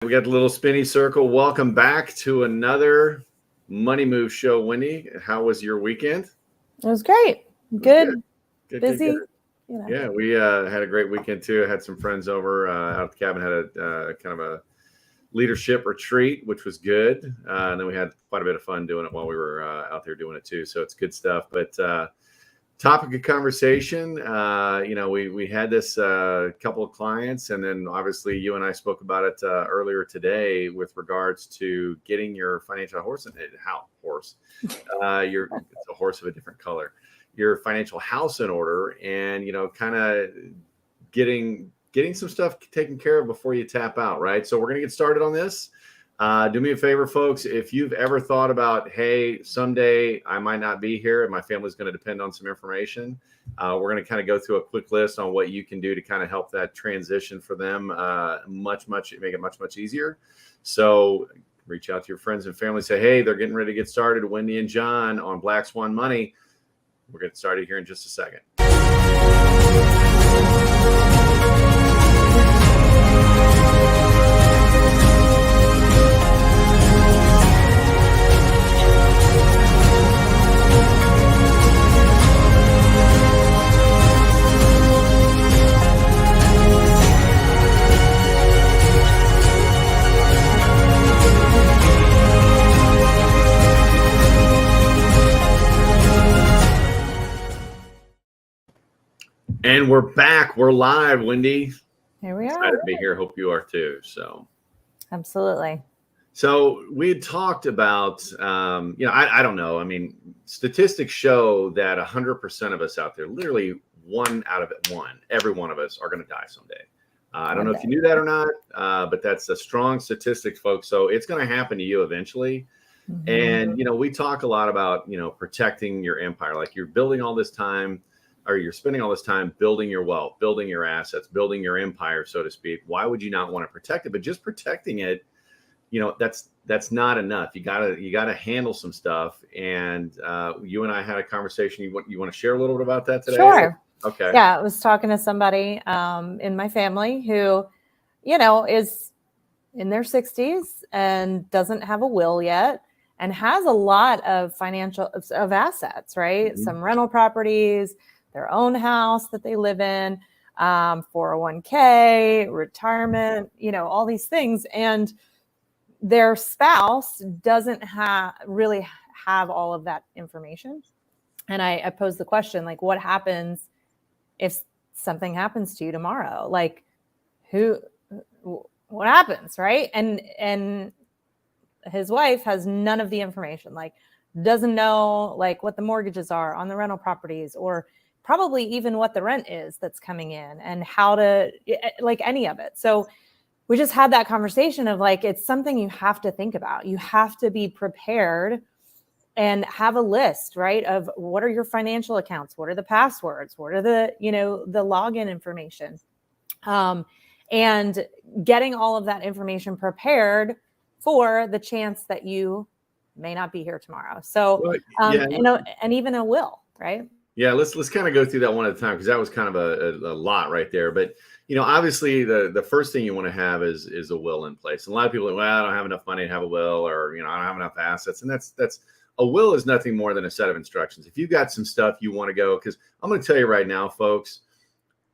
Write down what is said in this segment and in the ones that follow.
We got the little spinny circle. Welcome back to another Money Move show, Wendy. How was your weekend? It was great. Good. Busy. Good. Yeah, we had a great weekend too. I had some friends over out at the cabin, had a kind of a leadership retreat, which was good. And then we had quite a bit of fun doing it while we were out there doing it too. So it's good stuff. But topic of conversation, we had this couple of clients, and then obviously you and I spoke about it earlier today with regards to getting your financial it's a horse of a different color, your financial house in order, and kind of getting some stuff taken care of before you tap out, right? So we're gonna get started on this. Do me a favor, folks. If you've ever thought about, hey, someday I might not be here and my family's going to depend on some information, we're going to kind of go through a quick list on what you can do to kind of help that transition for them make it much easier. So reach out to your friends and family. Say, hey, they're getting ready to get started. Wendy and John on Black Swan Money. We're getting started here in just a second. And we're back. We're live, Wendy. Here we are. Excited to be here. Hope you are too. So, absolutely. So we had talked about, I don't know. I mean, statistics show that 100% of us out there, literally every one of us are going to die someday. I don't know if you knew that or not, but that's a strong statistic, folks. So it's going to happen to you eventually. Mm-hmm. And, we talk a lot about, protecting your empire, like you're building all this time, or you're spending all this time building your wealth, building your assets, building your empire, so to speak. Why would you not want to protect it? But just protecting it, that's not enough. You gotta handle some stuff. And you and I had a conversation. You want to share a little bit about that today? Sure. Okay. Yeah, I was talking to somebody in my family who, is in their 60s and doesn't have a will yet, and has a lot of of assets, right? Mm-hmm. Some rental properties, their own house that they live in, 401k, retirement, all these things. And their spouse doesn't really have all of that information. And I posed the question, like, what happens if something happens to you tomorrow? Like, what happens, right? And his wife has none of the information, like doesn't know like what the mortgages are on the rental properties, or probably even what the rent is that's coming in, and how to, like, any of it. So we just had that conversation of like, it's something you have to think about. You have to be prepared and have a list, right, of what are your financial accounts, what are the passwords, what are the, the login information, and getting all of that information prepared for the chance that you may not be here tomorrow. So, and even a will, right? Yeah, let's kind of go through that one at a time, because that was kind of a lot right there. But obviously the first thing you want to have is a will in place. And a lot of people are, well, I don't have enough money to have a will, or I don't have enough assets. And that's a will is nothing more than a set of instructions. If you've got some stuff you want to go, because I'm going to tell you right now, folks,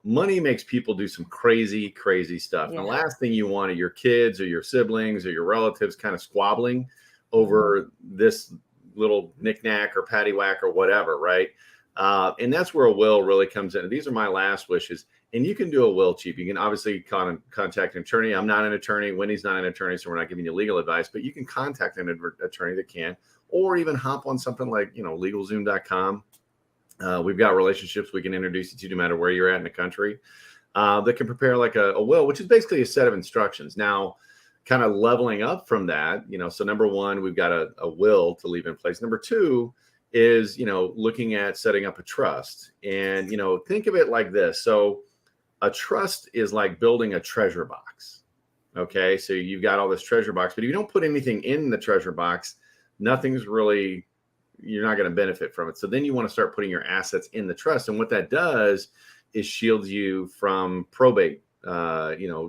money makes people do some crazy stuff. Yeah. And the last thing you want are your kids or your siblings or your relatives kind of squabbling over this little knickknack or paddywhack or whatever, right? And that's where a will really comes in. And these are my last wishes. And you can do a will cheap. You can obviously contact an attorney. I'm not an attorney. Wendy's not an attorney, so we're not giving you legal advice. But you can contact an attorney that can, or even hop on something like LegalZoom.com. We've got relationships we can introduce you to, no matter where you're at in the country, that can prepare like a will, which is basically a set of instructions. Now, kind of leveling up from that, so number one, we've got a will to leave in place. Number two is, looking at setting up a trust. And, think of it like this. So a trust is like building a treasure box. Okay. So you've got all this treasure box, but if you don't put anything in the treasure box, you're not going to benefit from it. So then you want to start putting your assets in the trust. And what that does is shields you from probate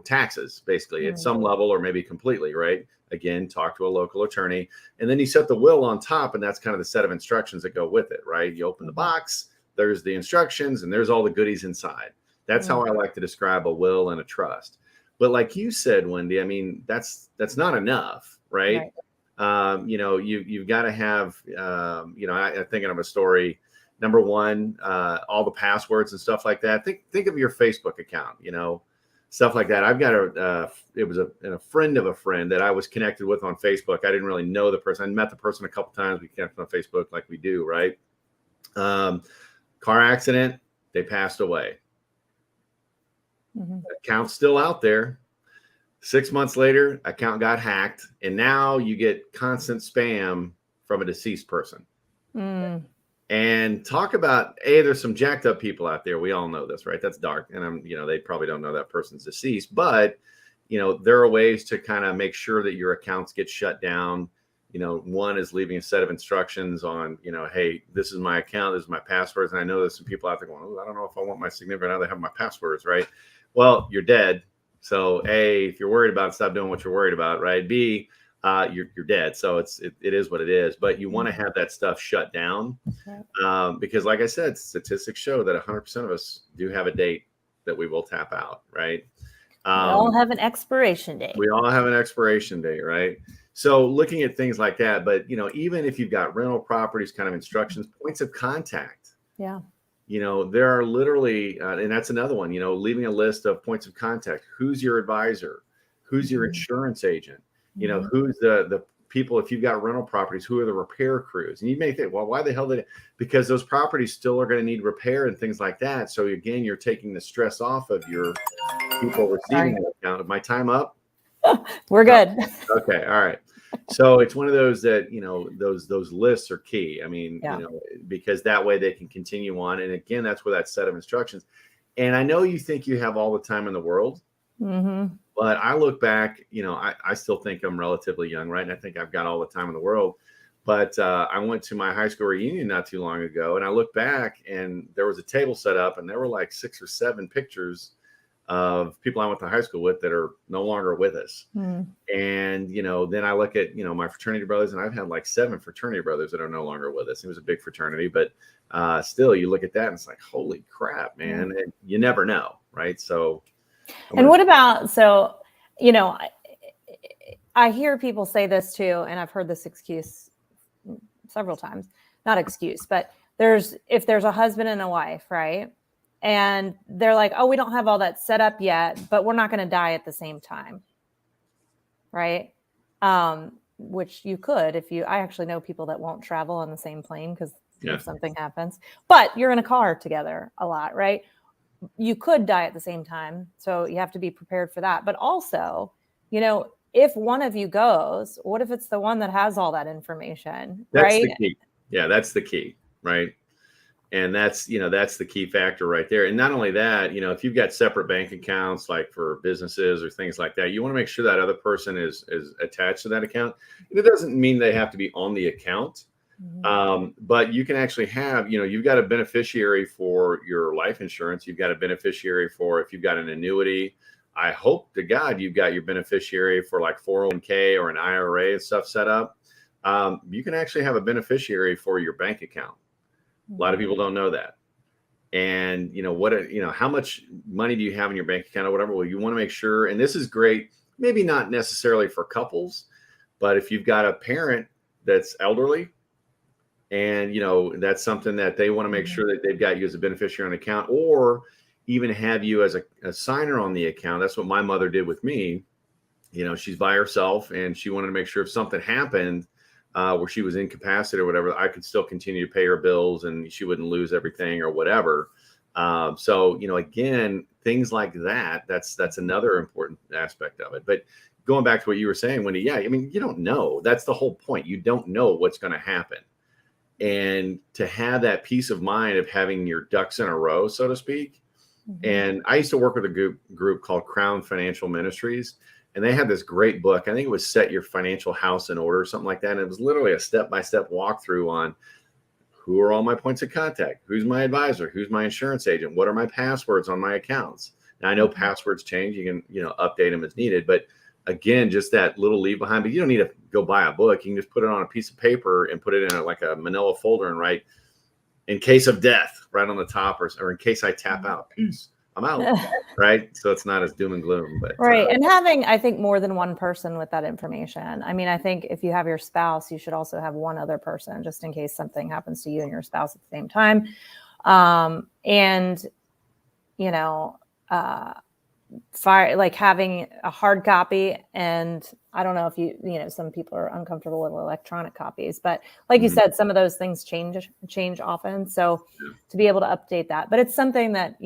taxes basically at some level or maybe completely, right? Again, talk to a local attorney, and then you set the will on top, and that's kind of the set of instructions that go with it, right? You open the box, there's the instructions, and there's all the goodies inside. That's how I like to describe a will and a trust. But like you said, Wendy, I mean, that's not enough, right? You've got to have, I'm thinking of a story. Number one, all the passwords and stuff like that. Think of your Facebook account, stuff like that. I've got it was a friend of a friend that I was connected with on Facebook. I didn't really know the person. I met the person a couple times. We connected on Facebook like we do, right? Car accident, they passed away. Account's still out there. 6 months later, account got hacked, and now you get constant spam from a deceased person. And talk about, there's some jacked up people out there. We all know this, right? That's dark. And they probably don't know that person's deceased, but there are ways to kind of make sure that your accounts get shut down. One is leaving a set of instructions on, hey, this is my account, this is my passwords. And I know there's some people out there going, I don't know if I want my significant other to have my passwords, right? Well, you're dead. So A, if you're worried about it, stop doing what you're worried about, right? B, you're dead. So it is what it is. But you want to have that stuff shut down because, like I said, statistics show that 100% of us do have a date that we will tap out, right? We all have an expiration date. We all have an expiration date, right? So looking at things like that, but even if you've got rental properties, kind of instructions, points of contact. Yeah. There are literally, and that's another one, leaving a list of points of contact. Who's your advisor? Who's your insurance agent? Who's the people, if you've got rental properties, who are the repair crews? And you may think, well, why the hell because those properties still are going to need repair and things like that. So again, you're taking the stress off of your people receiving that account. Is my time up? We're good. Okay. All right. So it's one of those that, those lists are key. I mean, because that way they can continue on. And again, that's where that set of instructions. And I know you think you have all the time in the world, but I look back, I still think I'm relatively young, right? And I think I've got all the time in the world. But I went to my high school reunion not too long ago, and I looked back and there was a table set up and there were like 6 or 7 pictures of people I went to high school with that are no longer with us. And, then I look at, my fraternity brothers, and I've had like 7 fraternity brothers that are no longer with us. It was a big fraternity, but still you look at that and it's like, holy crap, man. And you never know. Right. So. And what about, I hear people say this too, and I've heard this excuse several times, not excuse, but if there's a husband and a wife, right? And they're like, oh, we don't have all that set up yet, but we're not going to die at the same time. Right. Which you could, I actually know people that won't travel on the same plane because if something happens, but you're in a car together a lot, right? You could die at the same time. So you have to be prepared for that. But also, if one of you goes, what if it's the one that has all that information? That's right? the key. Yeah, that's the key. Right. And that's the key factor right there. And not only that, if you've got separate bank accounts, like for businesses or things like that, you want to make sure that other person is attached to that account. And it doesn't mean they have to be on the account. But you can actually have, you've got a beneficiary for your life insurance. You've got a beneficiary for, if you've got an annuity, I hope to God you've got your beneficiary for like 401k or an IRA and stuff set up. You can actually have a beneficiary for your bank account. A lot of people don't know that. And, how much money do you have in your bank account or whatever? Well, you want to make sure, and this is great, maybe not necessarily for couples, but if you've got a parent that's elderly and, that's something that they want to make sure that they've got you as a beneficiary on an account, or even have you as a signer on the account. That's what my mother did with me. She's by herself and she wanted to make sure if something happened, where she was incapacitated or whatever, I could still continue to pay her bills and she wouldn't lose everything or whatever. So, again, things like that, that's another important aspect of it. But going back to what you were saying, Wendy, you don't know. That's the whole point. You don't know what's going to happen. And to have that peace of mind of having your ducks in a row, so to speak. And I used to work with a group called Crown Financial Ministries. And they had this great book. I think it was Set Your Financial House in Order or something like that. And it was literally a step-by-step walkthrough on who are all my points of contact, who's my advisor, who's my insurance agent, what are my passwords on my accounts, Now I know passwords change. You can, update them as needed, but again, just that little leave behind, but you don't need to go buy a book. You can just put it on a piece of paper and put it in like a manila folder and write in case of death right on the top, or in case I tap out, peace, I'm out. Right. So it's not as doom and gloom, but right. And having, I think, more than one person with that information. I mean, I think if you have your spouse, you should also have one other person just in case something happens to you and your spouse at the same time. And, like having a hard copy. And I don't know if some people are uncomfortable with electronic copies, but like you said, some of those things change often. So to be able to update that, but it's something that,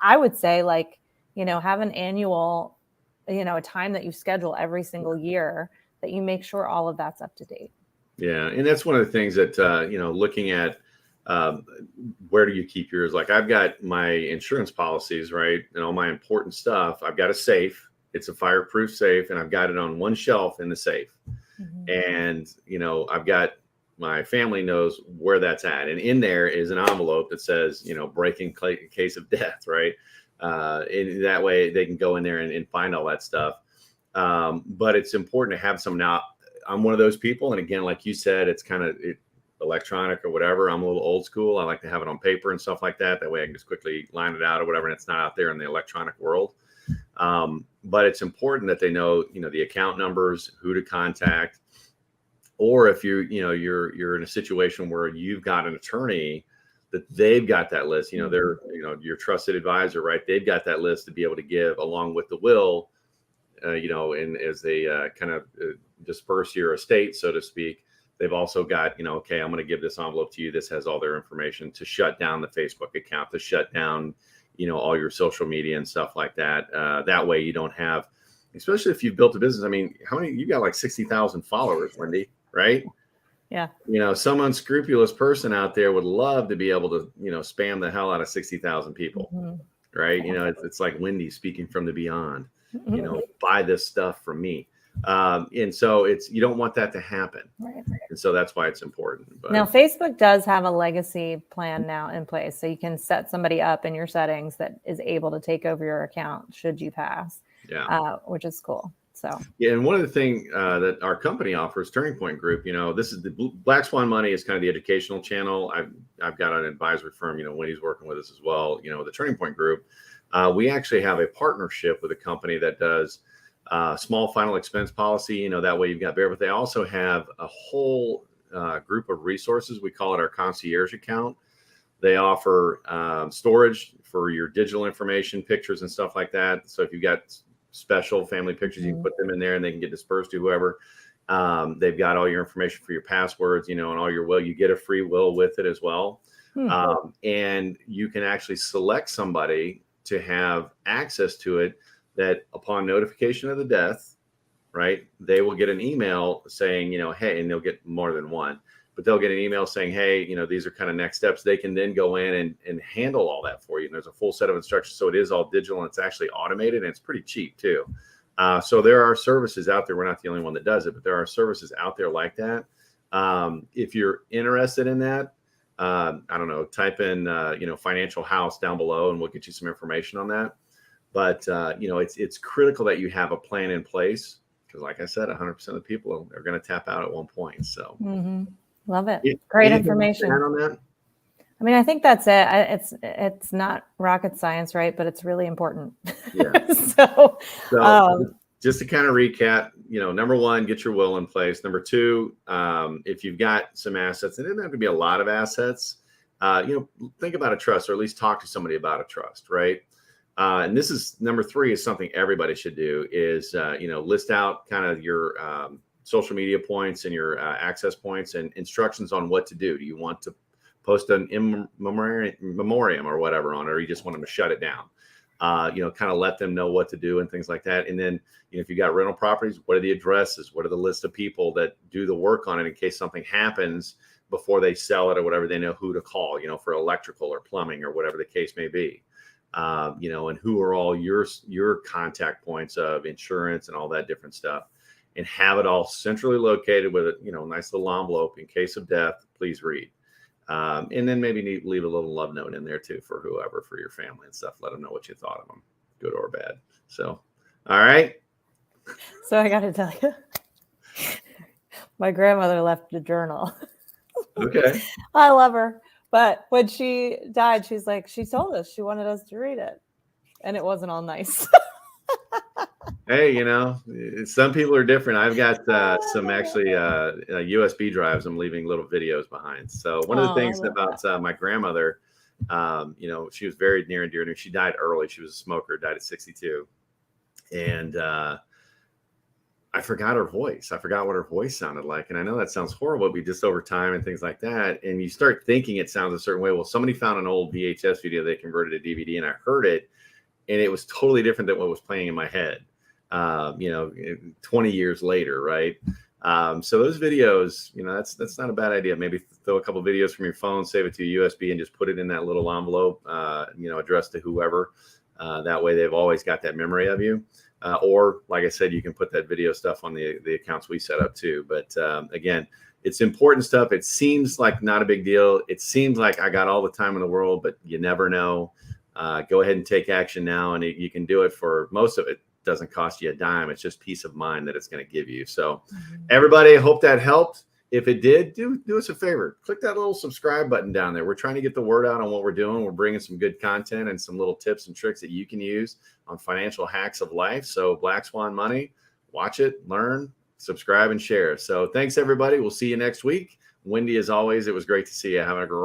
I would say, like, have an annual, a time that you schedule every single year that you make sure all of that's up to date. Yeah. And that's one of the things that, looking at, where do you keep yours? Like I've got my insurance policies, right? And all my important stuff. I've got a safe. It's a fireproof safe, and I've got it on one shelf in the safe. And, I've got, my family knows where that's at. And in there is an envelope that says, breaking case of death, right? In that way they can go in there and find all that stuff. But it's important to have some. Now I'm one of those people. And again, like you said, it's kind of electronic or whatever. I'm a little old school. I like to have it on paper and stuff like that. That way I can just quickly line it out or whatever. And it's not out there in the electronic world. But it's important that they know, the account numbers, who to contact, or if you're in a situation where you've got an attorney, that they've got that list, they're, your trusted advisor, right? They've got that list to be able to give along with the will, and as they kind of disperse your estate, so to speak. They've also got, okay, I'm going to give this envelope to you. This has all their information to shut down the Facebook account, to shut down, all your social media and stuff like that. That way you don't have, especially if you've built a business. I mean, how many, you got like 60,000 followers, Wendy, right? Yeah. Some unscrupulous person out there would love to be able to, spam the hell out of 60,000 people, right? It's like Wendy speaking from the beyond, buy this stuff from me. And so you don't want that to happen. Right. And so that's why it's important. But now Facebook does have a legacy plan now in place. So you can set somebody up in your settings that is able to take over your account should you pass, which is cool. So, yeah. And one of the things that our company offers, Turning Point Group, this is the Black Swan Money is kind of the educational channel. I've got an advisory firm, when he's working with us as well, the Turning Point Group. We actually have a partnership with a company that does small final expense policy, that way you've got there, but they also have a whole group of resources. We call it our concierge account. They offer storage for your digital information, pictures and stuff like that. So if you've got special family pictures, you can put them in there and they can get dispersed to whoever. They've got all your information for your passwords, and all your will. You get a free will with it as well. And you can actually select somebody to have access to it, that upon notification of the death, right, they will get an email saying, hey, and they'll get more than one, but they'll get an email saying, hey, these are kind of next steps. They can then go in and handle all that for you. And there's a full set of instructions. So it is all digital and it's actually automated and it's pretty cheap too. So there are services out there. We're not the only one that does it, but there are services out there like that. If you're interested in that, I don't know, type in, Financial House down below and we'll get you some information on that. But, it's critical that you have a plan in place because, like I said, 100% of the people are going to tap out at one point. So love it. Great information on that. I mean, I think that's it. It's not rocket science, right? But it's really important. Yeah. so just to kind of recap, number one, get your will in place. Number two, if you've got some assets, it doesn't have to be a lot of assets. Think about a trust, or at least talk to somebody about a trust, right? And this is number three, is something everybody should do is, list out kind of your social media points and your access points and instructions on what to do. Do you want to post an in memoriam or whatever on it, or you just want them to shut it down? Kind of let them know what to do and things like that. And then, if you got rental properties, what are the addresses? What are the list of people that do the work on it in case something happens before they sell it or whatever? They know who to call, for electrical or plumbing or whatever the case may be. And who are all your contact points of insurance and all that different stuff, and have it all centrally located with a, nice little envelope in case of death, please read. And then maybe leave a little love note in there too for whoever, for your family and stuff. Let them know what you thought of them. good or bad. So, all right. So I got to tell you, my grandmother left a journal. Okay. I love her. But when she died, she's like, she told us she wanted us to read it. And it wasn't all nice. Hey, some people are different. I've got some actually USB drives. I'm leaving little videos behind. So one of the things about my grandmother, she was very near and dear to me. She died early. She was a smoker, died at 62. And I forgot her voice. I forgot what her voice sounded like. And I know that sounds horrible, but just over time and things like that. And you start thinking it sounds a certain way. Well, somebody found an old VHS video they converted to DVD, and I heard it, and it was totally different than what was playing in my head, 20 years later, right? So those videos, that's not a bad idea. Maybe throw a couple videos from your phone, save it to a USB, and just put it in that little envelope, addressed to whoever. That way they've always got that memory of you. Or like I said, you can put that video stuff on the accounts we set up too. But again, it's important stuff. It seems like not a big deal. It seems like I got all the time in the world, but you never know. Go ahead and take action now. And you can do it for most of it. Doesn't cost you a dime. It's just peace of mind that it's going to give you. So everybody, I hope that helped. If it did, do us a favor. Click that little subscribe button down there. We're trying to get the word out on what we're doing. We're bringing some good content and some little tips and tricks that you can use on financial hacks of life. So Black Swan Money, watch it, learn, subscribe, and share. So thanks, everybody. We'll see you next week. Wendy, as always, it was great to see you. Having a great